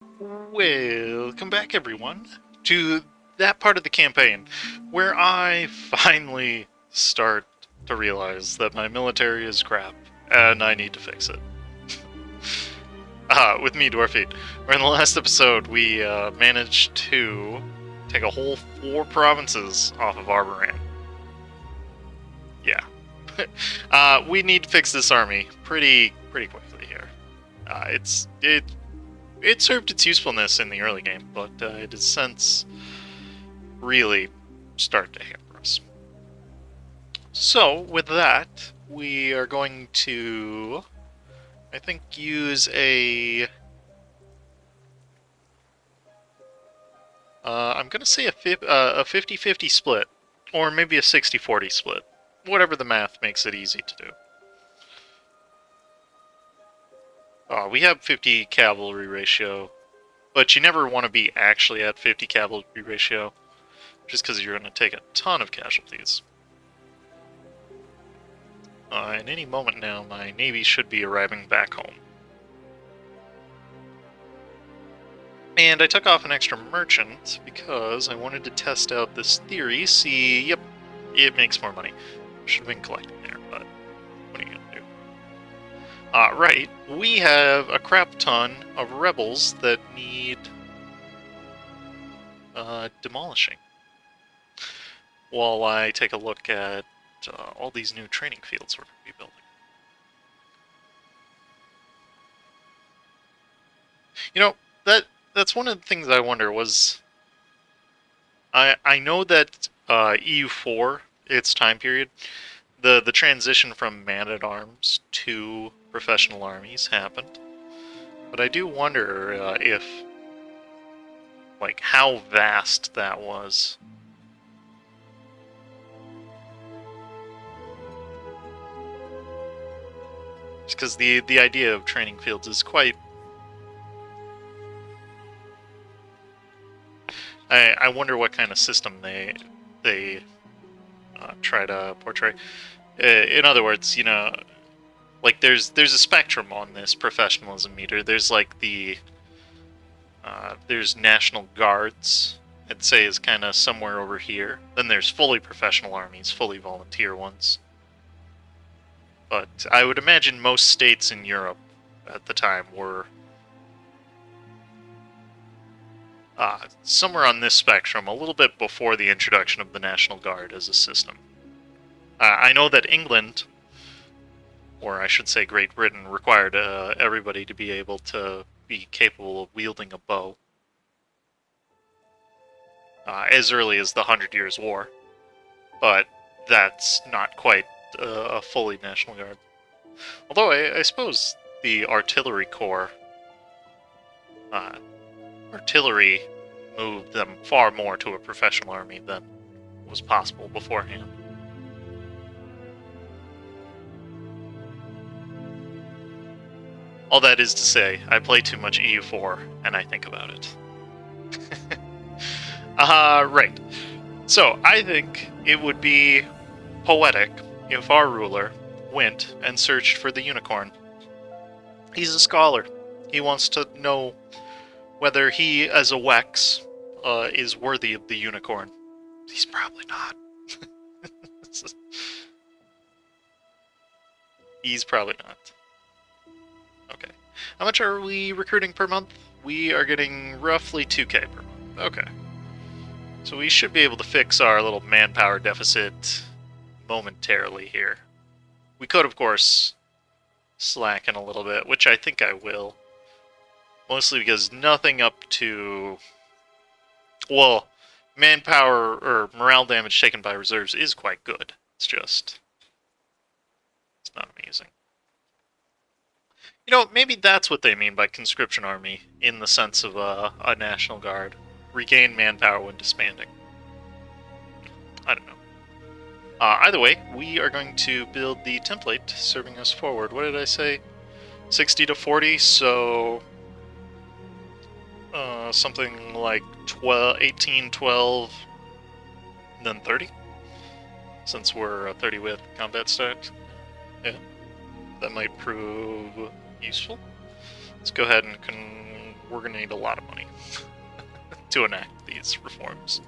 Welcome back, everyone, to that part of the campaign where I finally start to realize that my military is crap and I need to fix it. With me, Dwarfeet. Where in the last episode we managed to take a whole 4 provinces off of Arboran. Yeah. We need to fix this army pretty quickly here. It served its usefulness in the early game, but it has since really started to hamper us. So, with that, we are going to, I think, use a... I'm going to say a 50-50 split, or maybe a 60-40 split. Whatever the math makes it easy to do. We have 50 cavalry ratio, but you never want to be actually at 50 cavalry ratio, just because you're going to take a ton of casualties. In any moment now, my navy should be arriving back home. And I took off an extra merchant because I wanted to test out this theory, see, yep, it makes more money. Should have been collecting there, but what are you going to do? Right, we have a crap ton of rebels that need demolishing. While I take a look at all these new training fields we're going to be building. You know, that's one of the things I wonder was... I know that EU4, its time period, the transition from man-at-arms to professional armies happened. But I do wonder if, like, how vast that was. Because the idea of training fields is quite... I wonder what kind of system they try to portray. In other words, you know, like there's a spectrum on this professionalism meter. There's like there's National Guards, I'd say is kind of somewhere over here. Then there's fully professional armies, fully volunteer ones. But I would imagine most states in Europe at the time were somewhere on this spectrum, a little bit before the introduction of the National Guard as a system. I know that England, or I should say Great Britain, required everybody to be able to be capable of wielding a bow as early as the 100 Years' War. But that's not quite a fully National Guard. Although I suppose the artillery corps, artillery moved them far more to a professional army than was possible beforehand. All that is to say, I play too much EU4, and I think about it. Right. So, I think it would be poetic if our ruler went and searched for the unicorn. He's a scholar. He wants to know whether he, as a Wex, is worthy of the unicorn. He's probably not. He's probably not. Okay. How much are we recruiting per month? We are getting roughly 2k per month. Okay. So we should be able to fix our little manpower deficit momentarily here. We could, of course, slacken a little bit, which I think I will. Mostly because nothing up to... Well, manpower or morale damage taken by reserves is quite good. It's just... it's not amazing. You know, maybe that's what they mean by conscription army, in the sense of a National Guard. Regain manpower when disbanding. I don't know. Either way, we are going to build the template serving us forward. What did I say? 60 to 40, so... something like 18, 12, then 30? Since we're 30 with combat stacks. Yeah. That might prove useful. Let's go ahead and we're going to need a lot of money to enact these reforms.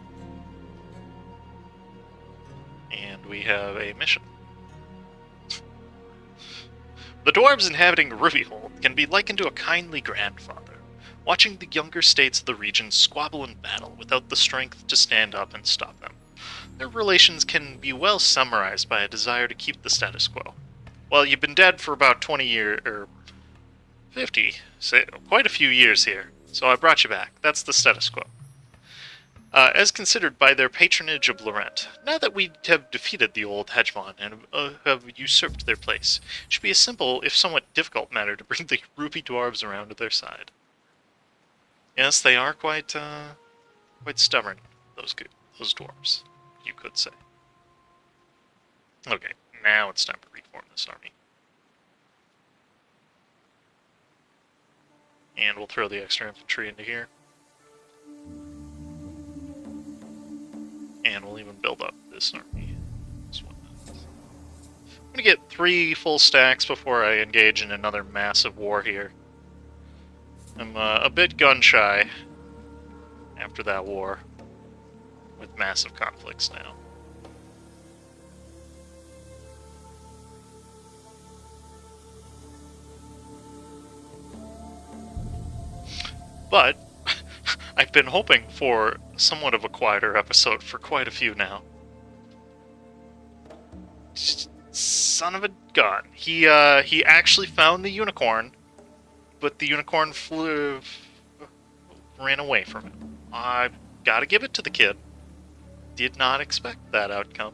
And we have a mission. The dwarves inhabiting Rubyhold can be likened to a kindly grandfather, watching the younger states of the region squabble in battle without the strength to stand up and stop them. Their relations can be well summarized by a desire to keep the status quo. Well, you've been dead for about 20 years, or 50, say, quite a few years here, so I brought you back. That's the status quo. As considered by their patronage of Laurent, now that we have defeated the old hegemon and have usurped their place, it should be a simple, if somewhat difficult matter to bring the ruby dwarves around to their side. Yes, they are quite stubborn, those dwarves, you could say. Okay, now it's time to reform this army. And we'll throw the extra infantry into here. And we'll even build up this army. I'm gonna get 3 full stacks before I engage in another massive war here. I'm a bit gun-shy after that war, with massive conflicts now. But I've been hoping for somewhat of a quieter episode for quite a few now. Son of a gun. He actually found the unicorn, but the unicorn ran away from him. I gotta give it to the kid. Did not expect that outcome.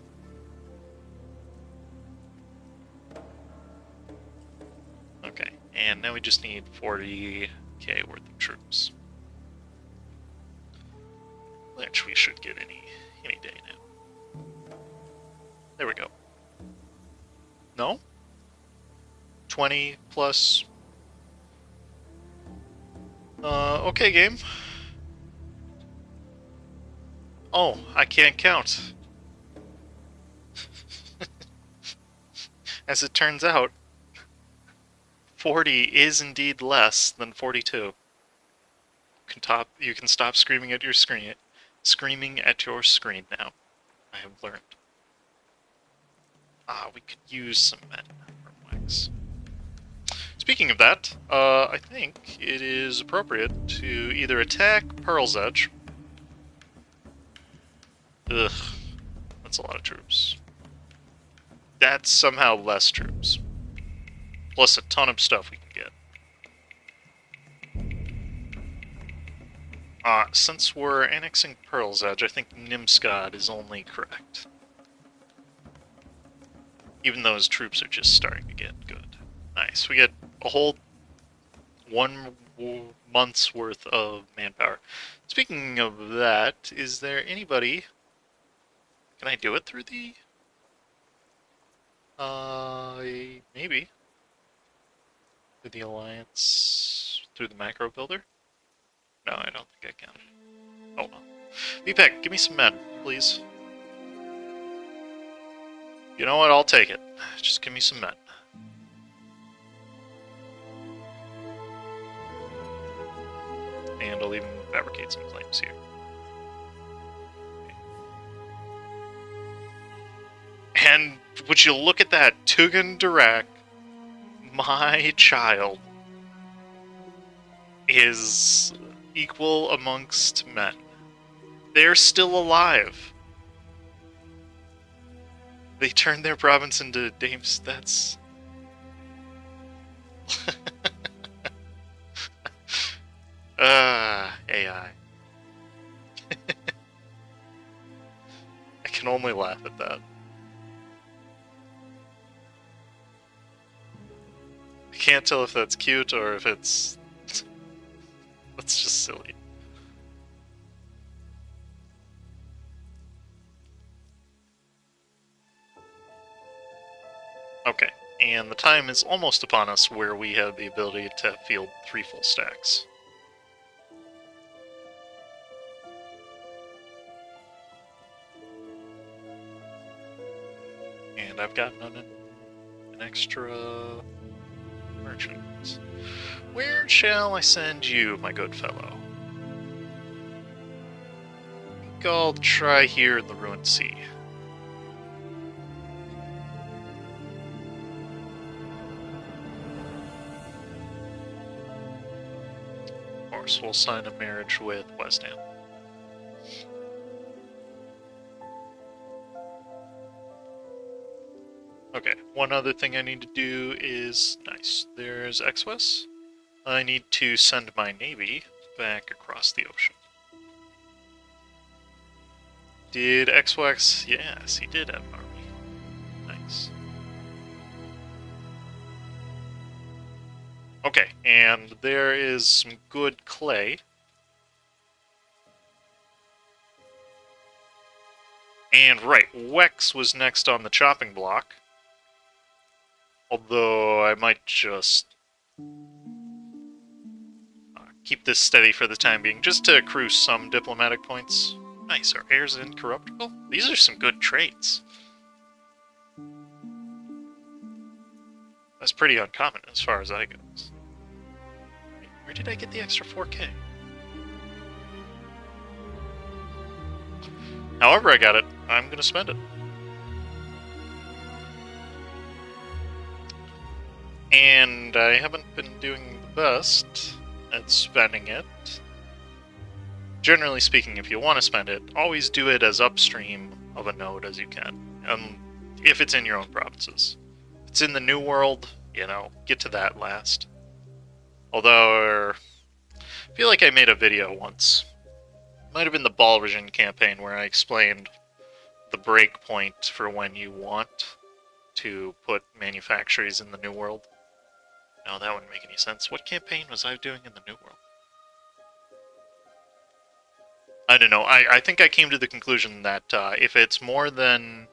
Okay, and now we just need 40k worth of troops. Which we should get any day now. There we go. No? 20 plus... okay, game. Oh, I can't count. As it turns out, 40 is indeed less than 42. You can stop screaming at your screen. Screaming at your screen now. I have learned. We could use some men from Wax. Speaking of that, I think it is appropriate to either attack Pearl's Edge. Ugh, that's a lot of troops. That's somehow less troops. Plus a ton of stuff we can get. Since we're annexing Pearl's Edge, I think Nimskad is only correct. Even though his troops are just starting to get good. Nice. We get a whole 1 month's worth of manpower. Speaking of that, is there anybody... Can I do it through the... maybe. Through the Alliance... Through the macro builder? No, I don't think I can. Oh well. VPEC, give me some men, please. You know what? I'll take it. Just give me some men. And I'll even fabricate some claims here. And would you look at that? Tugan Dirac, my child, is equal amongst men. They're still alive. They turned their province into dames. That's... AI. I can only laugh at that. I can't tell if that's cute or if it's... That's just silly. Okay, and the time is almost upon us where we have the ability to field 3 full stacks. And I've got an extra merchant. Where shall I send you, my good fellow? I think I'll try here in the Ruined Sea. Of course, we'll sign a marriage with Westham. Okay, one other thing I need to do is... Nice. There's Exwes. I need to send my navy back across the ocean. Did Exwes... Yes, he did have an army. Nice. Okay, and there is some good clay. And right, Wex was next on the chopping block. Although I might just keep this steady for the time being, just to accrue some diplomatic points. Nice, our heir's incorruptible? These are some good traits. That's pretty uncommon as far as that goes. Wait, where did I get the extra 4K? However I got it, I'm gonna spend it. And I haven't been doing the best at spending it. Generally speaking, if you want to spend it, always do it as upstream of a node as you can. If it's in your own provinces. If it's in the New World, you know, get to that last. Although, I feel like I made a video once. Might have been the Balrasian campaign where I explained the break point for when you want to put manufactories in the New World. No, that wouldn't make any sense. What campaign was I doing in the New World? I don't know. I think I came to the conclusion that if it's more than...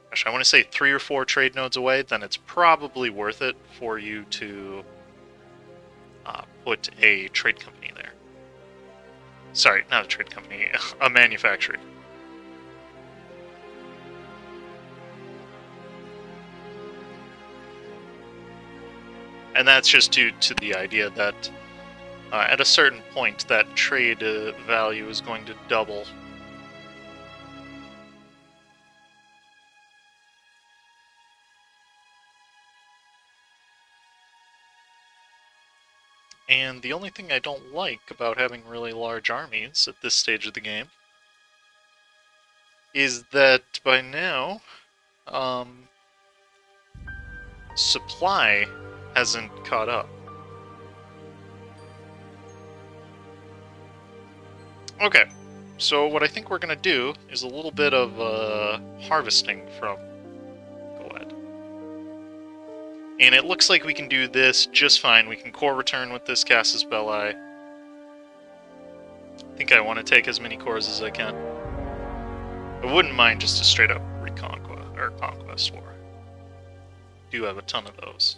Gosh, I want to say 3 or 4 trade nodes away, then it's probably worth it for you to put a trade company there. Sorry, not a trade company, a manufacturing. And that's just due to the idea that at a certain point that trade value is going to double. And the only thing I don't like about having really large armies at this stage of the game is that by now, supply hasn't caught up. Okay, so what I think we're going to do is a little bit of harvesting from Goed. And it looks like we can do this just fine. We can core return with this Casus Belli. I think I want to take as many cores as I can. I wouldn't mind just a straight up conquest war. Do have a ton of those.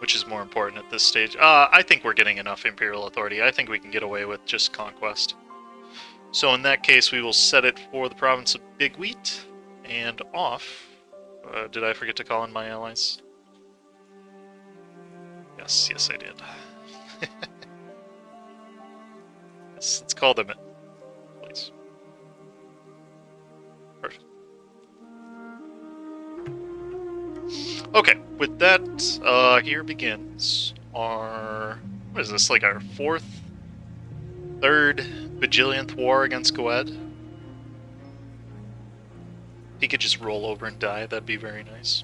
Which is more important at this stage? I think we're getting enough Imperial Authority. I think we can get away with just conquest. So in that case, we will set it for the province of Big Wheat, and off. Did I forget to call in my allies? Yes, I did. Yes, let's call them in, please. Perfect. Okay, with that, here begins our... What is this, like our third bajillionth war against Goed? He could just roll over and die, that'd be very nice.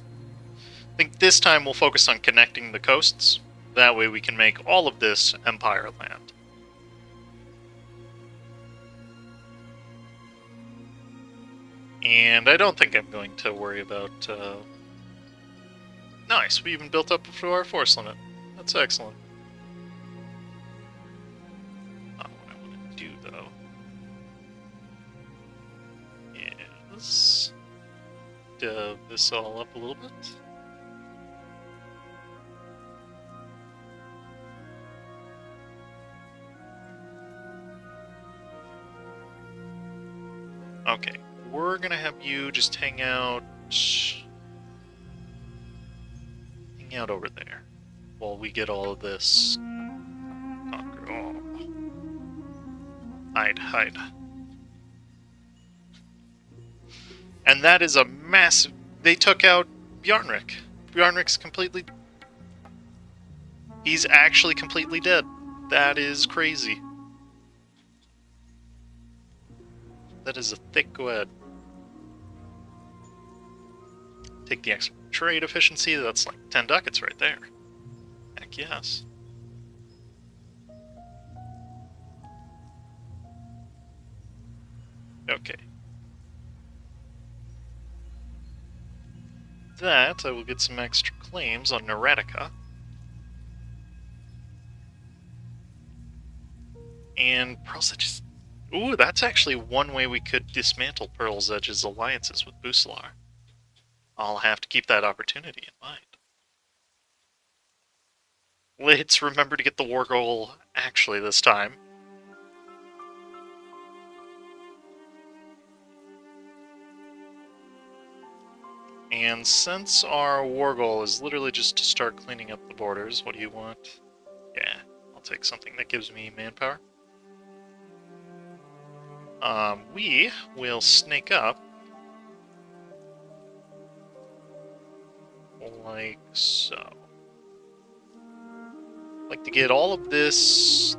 I think this time we'll focus on connecting the coasts. That way we can make all of this Empire land. And I don't think I'm going to worry about... Nice, we even built up to our force limit. That's excellent. Not what I want to do, though. Is... dove this all up a little bit. Okay, we're gonna have you just hang out hang out over there while we get all of this. Oh. Hide. And that is a massive... They took out Bjarnrik. Bjarnrik's completely... He's actually completely dead. That is crazy. That is a thick gwed. Take the extra trade efficiency, that's like 10 ducats right there. Heck yes. Okay. That, I will get some extra claims on Neuretica. And Pearl's Edge's... Ooh, that's actually one way we could dismantle Pearl's Edge's alliances with Busalar. I'll have to keep that opportunity in mind. Let's remember to get the war goal actually this time. And since our war goal is literally just to start cleaning up the borders, what do you want? Yeah, I'll take something that gives me manpower. We will snake up. Like so. Like to get all of this...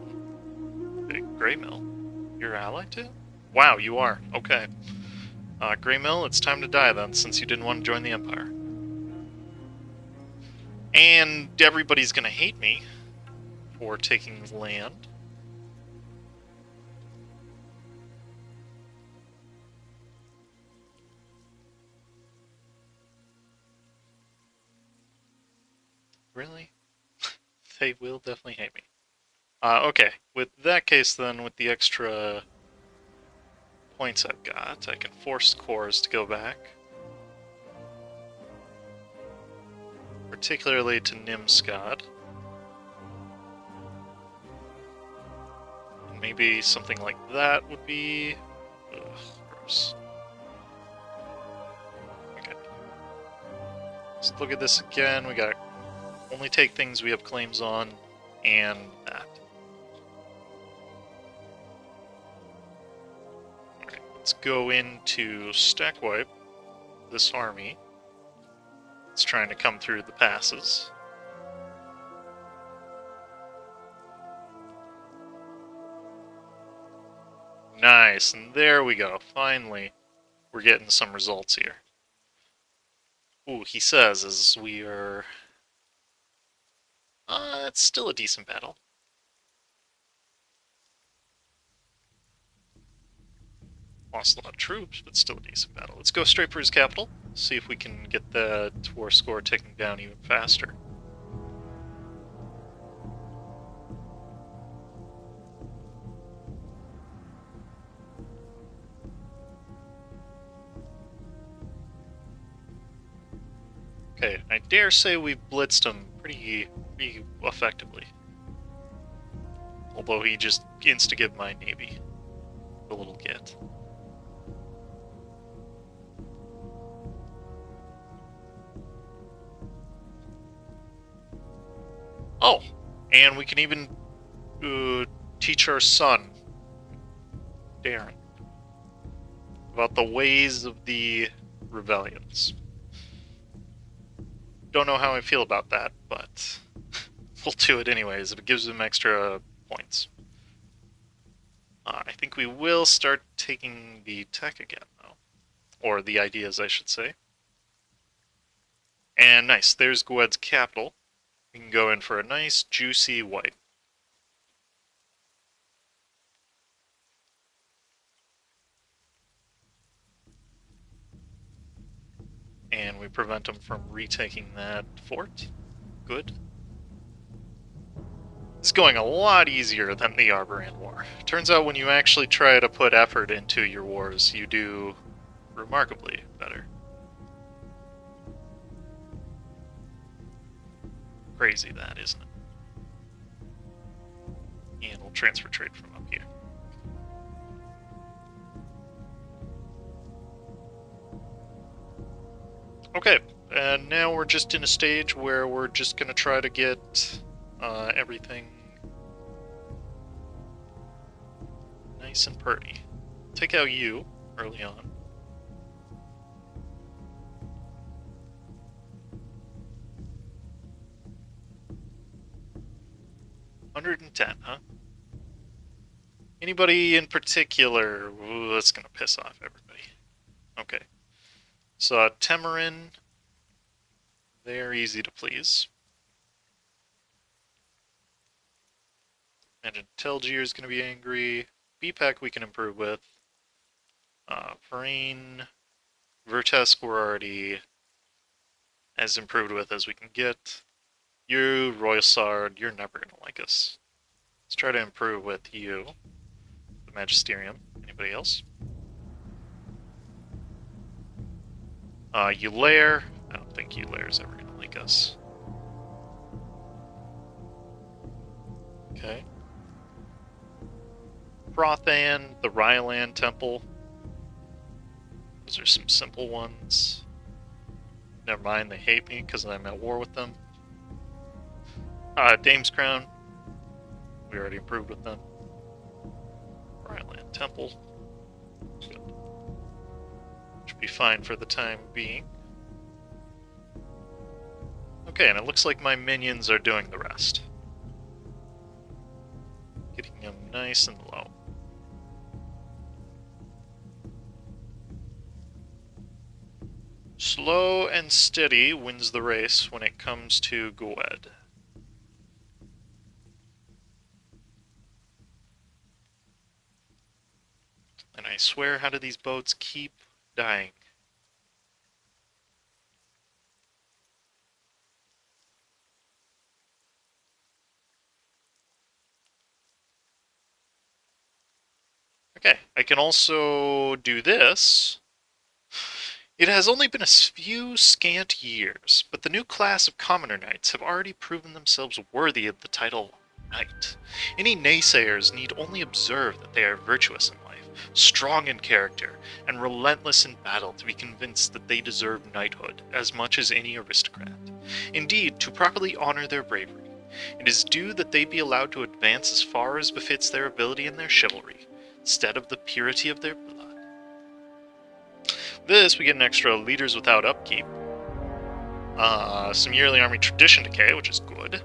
Grey Mill, you're allied to? Wow, you are. Okay. Grey Mill, it's time to die then, since you didn't want to join the Empire. And everybody's gonna hate me for taking land. Really? They will definitely hate me. Okay, with that case then, with the extra points I've got, I can force cores to go back. Particularly to Nimskad. And maybe something like that would be... Ugh, gross. Okay. Let's look at this again. We got only take things we have claims on, and that. Alright, let's go into stack wipe this army. It's trying to come through the passes. Nice, and there we go. Finally, we're getting some results here. Ooh, he says as we are... it's still a decent battle. Lost a lot of troops, but still a decent battle. Let's go straight for his capital, see if we can get the war score ticking down even faster. Okay, I dare say we blitzed him pretty effectively. Although he just insta-give my navy a little get. Oh, and we can even teach our son, Darren, about the ways of the rebellions. Don't know how I feel about that, but we'll do it anyways if it gives him extra points. I think we will start taking the tech again, though. Or the ideas, I should say. And nice, there's Gwed's capital. We can go in for a nice, juicy wipe. And we prevent them from retaking that fort. Good. It's going a lot easier than the Arboran War. Turns out when you actually try to put effort into your wars, you do remarkably better. Crazy that, isn't it? And we'll transfer trade from up here. Okay, and now we're just in a stage where we're just gonna try to get everything nice and pretty. Take out you early on. $110, huh? Anybody in particular? Ooh, that's gonna piss off everybody. Okay. So Temerin, they're easy to please. Imagine Telgier is gonna be angry. BPAC we can improve with. Varane, Vertesk we're already as improved with as we can get. You, Royalsard, you're never gonna like us. Let's try to improve with you. The Magisterium. Anybody else? Eulair. I don't think Eulair's ever gonna like us. Okay. Frothan, the Ryland Temple. Those are some simple ones. Never mind, they hate me because I'm at war with them. Dame's Crown. We already improved with them. Ryland Temple. Good. Should be fine for the time being. Okay, and it looks like my minions are doing the rest. Getting them nice and low. Slow and steady wins the race when it comes to Gwed. And I swear, how do these boats keep dying? Okay, I can also do this. It has only been a few scant years, but the new class of commoner knights have already proven themselves worthy of the title knight. Any naysayers need only observe that they are virtuous in life, strong in character, and relentless in battle to be convinced that they deserve knighthood as much as any aristocrat. Indeed, to properly honor their bravery, it is due that they be allowed to advance as far as befits their ability and their chivalry, instead of the purity of their blood. This, we get an extra leaders without upkeep. Some yearly army tradition decay, which is good.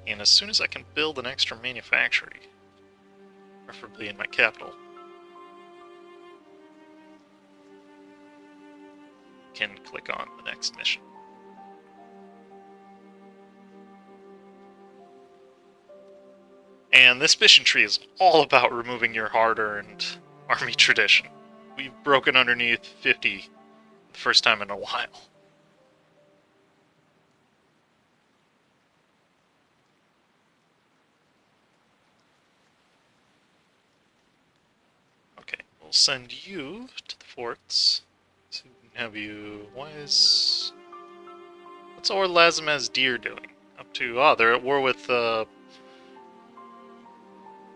And as soon as I can build an extra manufactory, preferably in my capital, can click on the next mission. And this mission tree is all about removing your hard-earned army tradition. We've broken underneath 50 the first time in a while. Okay, we'll send you to the forts. So we can have you... What's Orlazimaz Deer doing? Up to... they're at war with,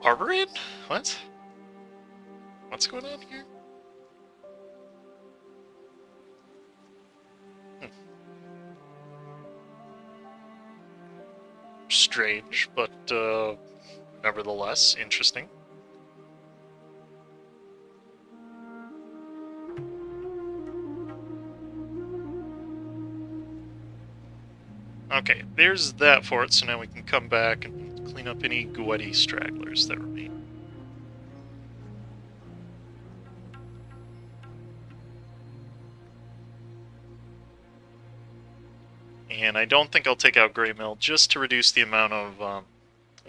Arborian? What? What's going on here? Strange, but nevertheless interesting. Okay, there's that fort, so now we can come back and clean up any Gwedi stragglers that remain. And I don't think I'll take out Grey Mill just to reduce the amount of...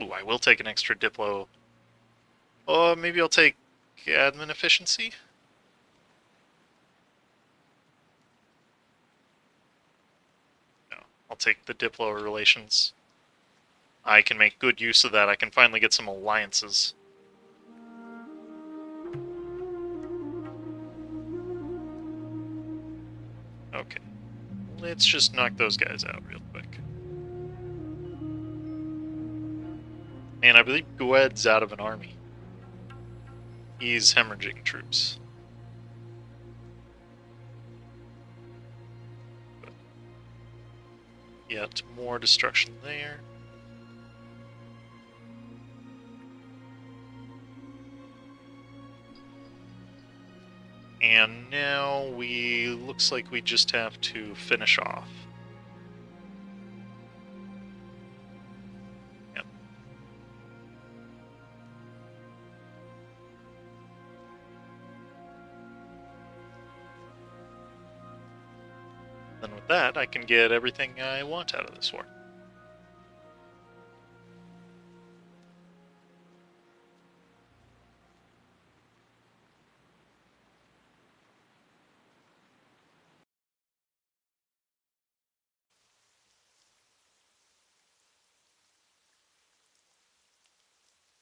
Ooh, I will take an extra Diplo. Oh, maybe I'll take admin efficiency? No, I'll take the Diplo relations. I can make good use of that. I can finally get some alliances. Okay. Let's just knock those guys out real quick. And I believe Gwed's out of an army. He's hemorrhaging troops. yet more destruction there. And now looks like we just have to finish off. Yep. Then with that, I can get everything I want out of this war.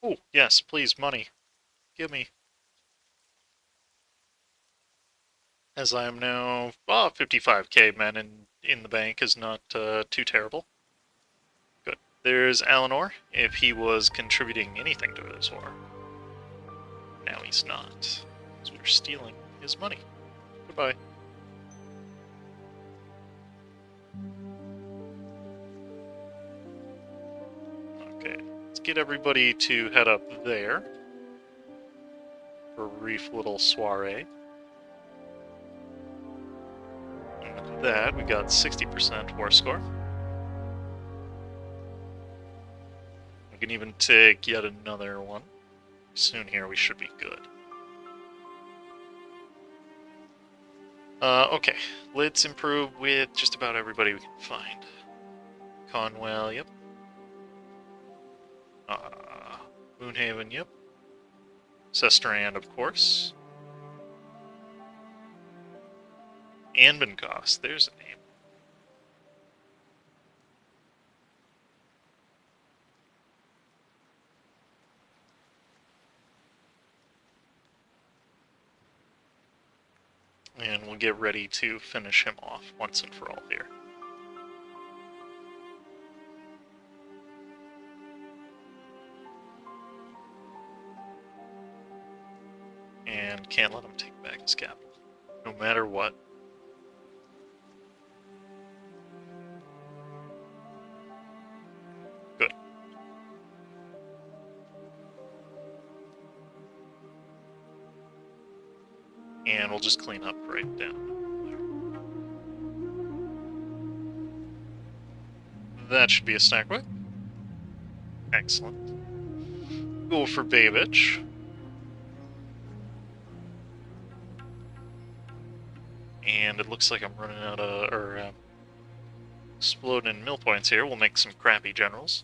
Oh, yes, please, money. Give me. As I am now, 55k men in the bank is not too terrible. Good. There's Alinor, if he was contributing anything to this war. Now he's not, because we're stealing his money. Goodbye. Okay, let's get everybody to head up there for a brief little soiree. And with that, we got 60% war score. We can even take yet another one. Soon here we should be good. Okay, let's improve with just about everybody we can find. Conwell, yep. Moonhaven, yep. Sestrand, of course. Anbennar, there's a name. And we'll get ready to finish him off once and for all here. And can't let him take back his capital, no matter what. Good. And we'll just clean up right down there. That should be a snack whip. Excellent. Go for Babich. And it looks like I'm running out of, exploding mill points here. We'll make some crappy generals.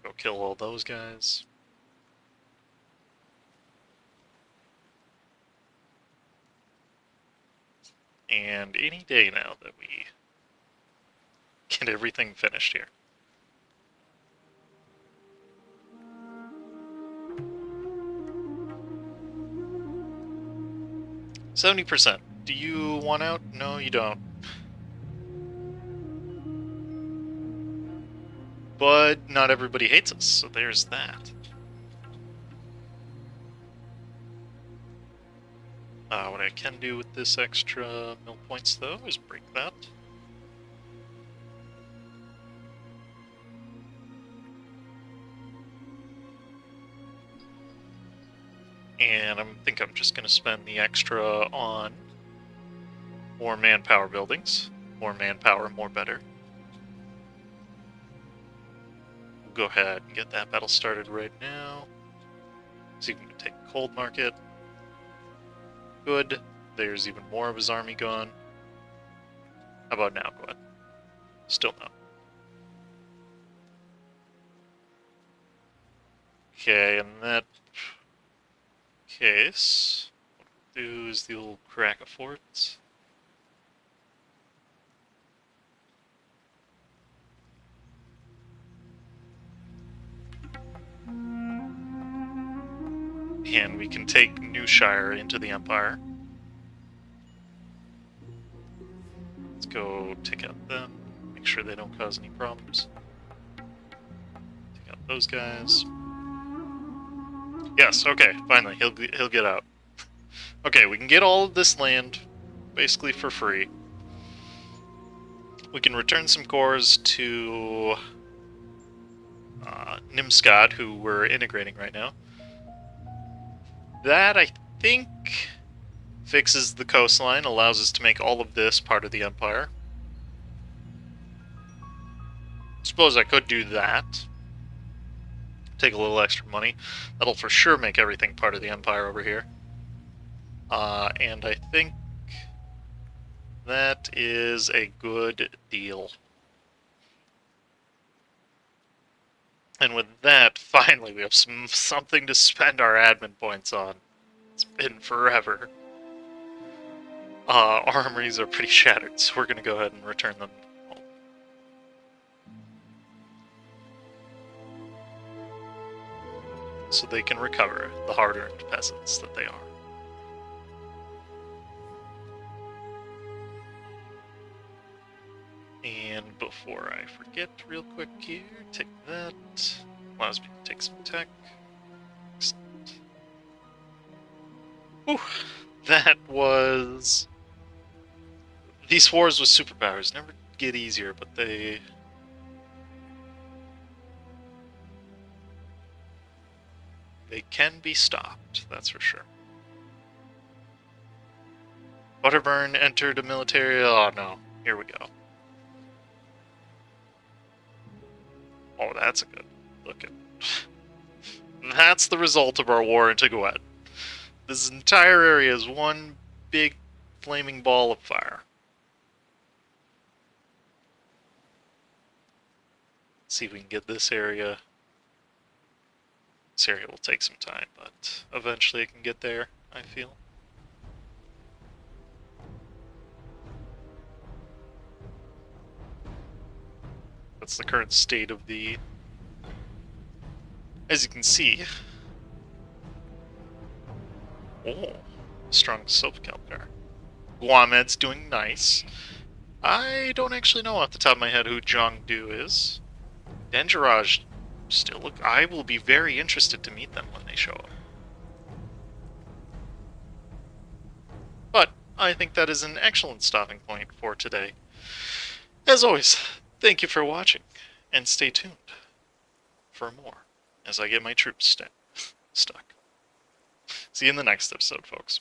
Go kill all those guys. And any day now that we get everything finished here. %. Do you want out? No, you don't. But not everybody hates us, so there's that. What I can do with this extra mill points, though, is break that. And I think I'm just going to spend the extra on more manpower buildings. More manpower, more better. We'll go ahead and get that battle started right now. See if we can take Cold Market. Good. There's even more of his army gone. How about now? Go ahead. Still no. Okay, in that case, what we'll do is the old crack of forts. And we can take Newshire into the Empire. Let's go take out them, make sure they don't cause any problems. Take out those guys. Yes, okay, finally, he'll get out. Okay, we can get all of this land basically for free. We can return some cores to Nimskad, who we're integrating right now. That, I think, fixes the coastline, allows us to make all of this part of the Empire. Suppose I could do that. Take a little extra money. That'll for sure make everything part of the Empire over here. And I think that is a good deal. And with that, finally, we have something to spend our admin points on. It's been forever. Armories are pretty shattered, so we're going to go ahead and return them home. So they can recover the hard-earned peasants that they are. And before I forget, real quick here, take that. Allows me to take some tech. Excellent. Whew. That was... These wars with superpowers never get easier, but they can be stopped, that's for sure. Butterburn entered a military... Oh no, here we go. Oh, that's a good look at. That's the result of our war in Tiguet. This entire area is one big flaming ball of fire. Let's see if we can get this area. This area will take some time, but eventually it can get there, I feel. That's the current state of the... As you can see... Oh, strong soap calcar. Guamed's doing nice. I don't actually know off the top of my head who Zhongdu is. Denjaraj still look... I will be very interested to meet them when they show up. But I think that is an excellent stopping point for today. As always, thank you for watching, and stay tuned for more as I get my troops stuck. See you in the next episode, folks.